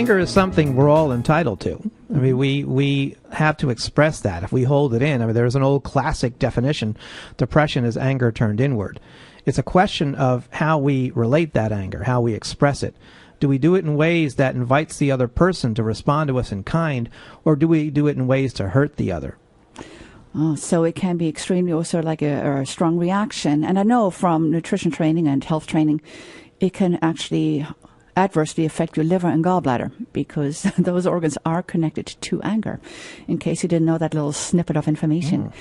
anger is something we're all entitled to. I mean, we have to express that. If we hold it in, I mean, there's an old classic definition: depression is anger turned inward. It's a question of how we relate that anger, how we express it. Do we do it in ways that invites the other person to respond to us in kind, or do we do it in ways to hurt the other? So it can be extremely also like a strong reaction. And I know from nutrition training and health training, it can actually adversely affect your liver and gallbladder, because those organs are connected to anger, in case you didn't know that little snippet of information.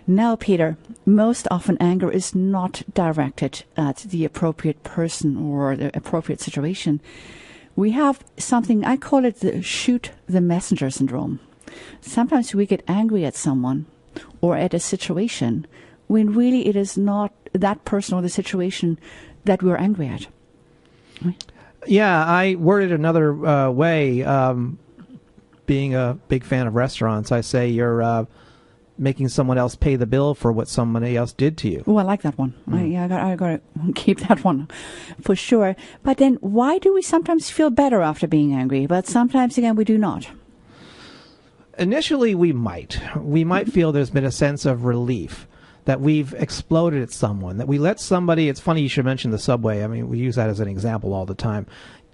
Now, Peter, most often anger is not directed at the appropriate person or the appropriate situation. We have something, I call it the shoot the messenger syndrome. Sometimes we get angry at someone or at a situation when really it is not that person or the situation that we're angry at. Right? Yeah, I word it another way. Being a big fan of restaurants, I say you're making someone else pay the bill for what somebody else did to you. Oh, I like that one. I got to keep that one for sure. But then why do we sometimes feel better after being angry, but sometimes, again, we do not? Initially, we might. We might feel there's been a sense of relief, that we've exploded at someone, that we let somebody. It's funny you should mention the subway. I mean, we use that as an example all the time.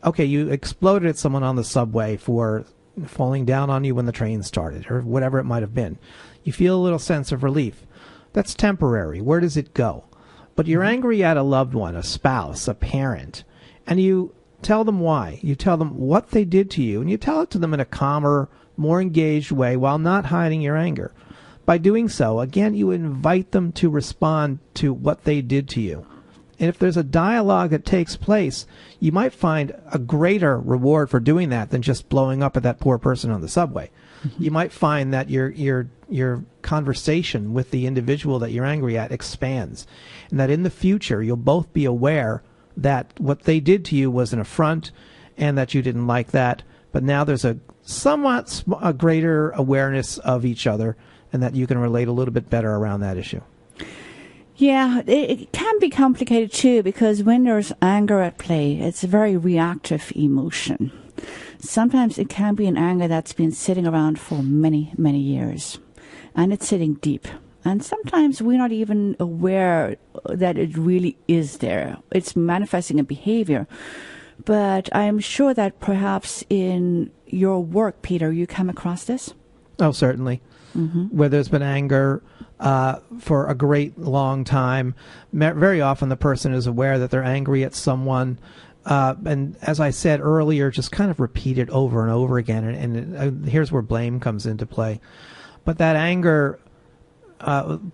Okay, you exploded at someone on the subway for falling down on you when the train started, or whatever it might have been. You feel a little sense of relief. That's temporary. Where does it go? But you're angry at a loved one, a spouse, a parent, and you tell them why. You tell them what they did to you, and you tell it to them in a calmer, more engaged way while not hiding your anger. By doing so, again, you invite them to respond to what they did to you. And if there's a dialogue that takes place, you might find a greater reward for doing that than just blowing up at that poor person on the subway. You might find that your conversation with the individual that you're angry at expands, and that in the future you'll both be aware that what they did to you was an affront and that you didn't like that. But now there's a somewhat a greater awareness of each other, and that you can relate a little bit better around that issue. Yeah, it can be complicated too, because when there's anger at play, it's a very reactive emotion. Sometimes it can be an anger that's been sitting around for many, many years, and it's sitting deep. And sometimes we're not even aware that it really is there. It's manifesting a behavior. But I'm sure that perhaps in your work, Peter, you come across this? Oh, certainly. Where there's been anger for a great long time. Very often the person is aware that they're angry at someone. And as I said earlier, just kind of repeat it over and over again. And here's where blame comes into play. But that anger,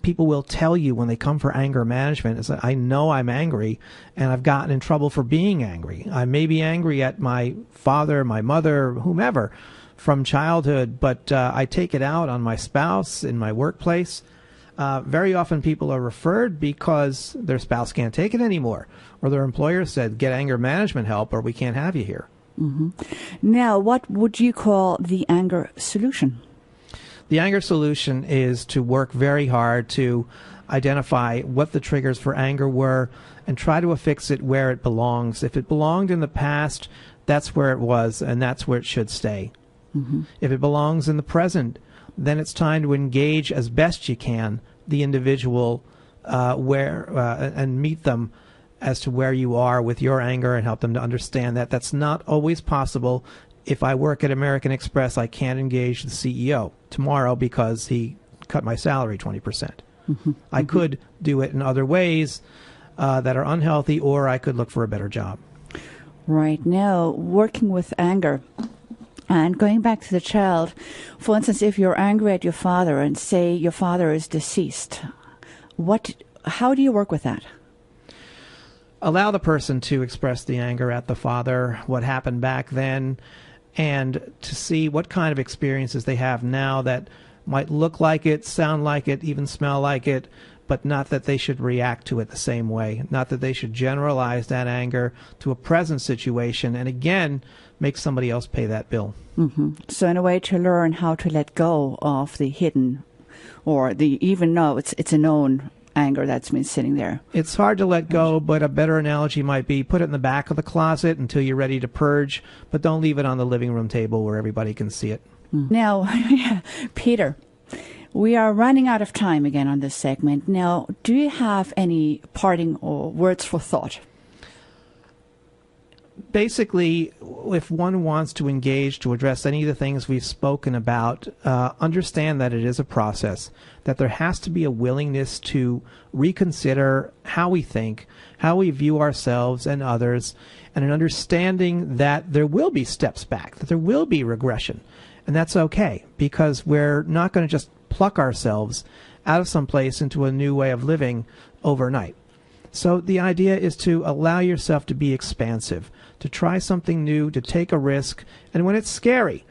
people will tell you when they come for anger management, is that I know I'm angry and I've gotten in trouble for being angry. I may be angry at my father, my mother, whomever, from childhood, but I take it out on my spouse in my workplace. Very often people are referred because their spouse can't take it anymore, or their employer said, get anger management help or we can't have you here. Now, what would you call the anger solution? The anger solution is to work very hard to identify what the triggers for anger were and try to affix it where it belongs. If it belonged in the past, that's where it was, and that's where it should stay. If it belongs in the present, then it's time to engage as best you can the individual and meet them as to where you are with your anger and help them to understand that that's not always possible. If I work at American Express, I can't engage the CEO tomorrow because he cut my salary 20%. I could do it in other ways that are unhealthy, or I could look for a better job. Right. Now, working with anger, and going back to the child, for instance, if you're angry at your father and say your father is deceased, how do you work with that? Allow the person to express the anger at the father, what happened back then, and to see what kind of experiences they have now that might look like it, sound like it, even smell like it, but not that they should react to it the same way, not that they should generalize that anger to a present situation, and again, make somebody else pay that bill. So in a way to learn how to let go of the hidden, or the even though it's a known anger that's been sitting there. It's hard to let go, but a better analogy might be put it in the back of the closet until you're ready to purge, but don't leave it on the living room table where everybody can see it. Now, Peter, we are running out of time again on this segment. Now, do you have any parting or words for thought? Basically, if one wants to engage to address any of the things we've spoken about, understand that it is a process, that there has to be a willingness to reconsider how we think, how we view ourselves and others, and an understanding that there will be steps back, that there will be regression. And that's okay, because we're not going to just pluck ourselves out of some place into a new way of living overnight. So the idea is to allow yourself to be expansive, to try something new, to take a risk, and when it's scary,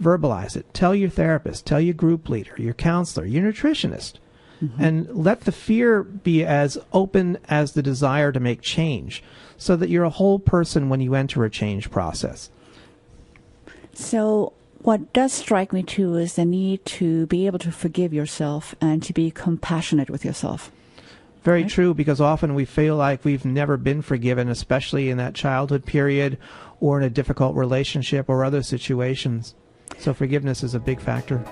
verbalize it. Tell your therapist, tell your group leader, your counselor, your nutritionist, and let the fear be as open as the desire to make change, so that you're a whole person when you enter a change process. So what does strike me too is the need to be able to forgive yourself and to be compassionate with yourself. Very true, because often we feel like we've never been forgiven, especially in that childhood period or in a difficult relationship or other situations. So forgiveness is a big factor.